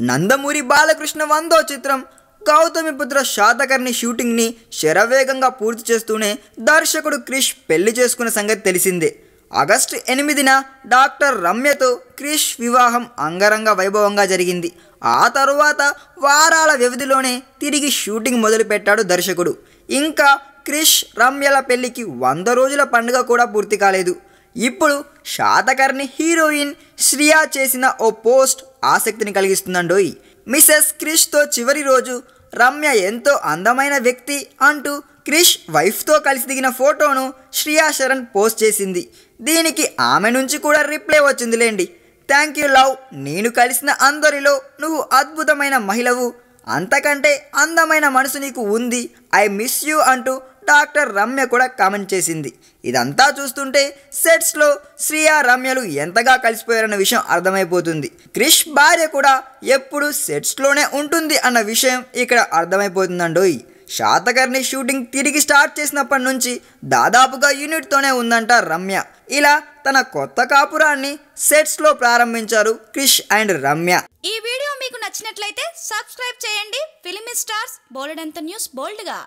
నందమూరి బాలకృష్ణ 100వ చిత్రం గౌతమిపుత్ర శాతకర్ణి షూటింగ్ని శరవేగంగా పూర్తి చేస్తూనే దర్శకుడు క్రిష్ పెళ్లి చేసుకున్న సంగతి తెలిసిందే. ఆగస్టు 8న డాక్టర్ రమ్యతో క్రిష్ వివాహం అంగరంగ వైభవంగా జరిగింది. ఆ తరువాత వారాల వ్యవధిలోనే తిరిగి షూటింగ్ మొదలుపెట్టాడు దర్శకుడు. ఇంకా క్రిష్ రమ్యల పెళ్లికి 100 రోజుల పండుగ కూడా పూర్తి కాలేదు. ఇప్పుడు శాతకర్ణి హీరోయిన్ శ్రియా చేసిన ఓ పోస్ట్ ఆసక్తిని కలిగిస్తుందండోయ్. మిసెస్ క్రిష్తో చివరి రోజు రమ్య ఎంతో అందమైన వ్యక్తి అంటూ క్రిష్ వైఫ్తో కలిసి దిగిన ఫోటోను శ్రియా శరణ్ పోస్ట్ చేసింది. దీనికి ఆమె నుంచి కూడా రిప్లై వచ్చిందిలేండి. థ్యాంక్ యూ లవ్, నేను కలిసిన అందరిలో నువ్వు అద్భుతమైన మహిళవు, అంతకంటే అందమైన మనసు నీకు ఉంది, ఐ మిస్ యూ అంటూ డాక్టర్ రమ్య కూడా కామెంట్ చేసింది. ఇదంతా చూస్తుంటే సెట్స్లో శ్రియా రమ్యలు ఎంతగా కలిసిపోయారన్న విషయం అర్థమైపోతుంది. క్రిష్ భార్య కూడా ఎప్పుడు సెట్స్లోనే ఉంటుంది అన్న విషయం ఇక్కడ అర్థమైపోతుందండోయ్. శాతకర్ణి షూటింగ్ తిరిగి స్టార్ట్ చేసినప్పటి నుంచి దాదాపుగా యూనిట్తోనే ఉందంట రమ్య. ఇలా తన కొత్త కాపురాన్ని సెట్స్లో ప్రారంభించారు క్రిష్ అండ్ రమ్య. ఈ వీడియో మీకు నచ్చినట్లయితే సబ్స్క్రైబ్ చేయండి. ఫిలిమి స్టార్స్ బోలెడంత న్యూస్ బోల్డ్గా.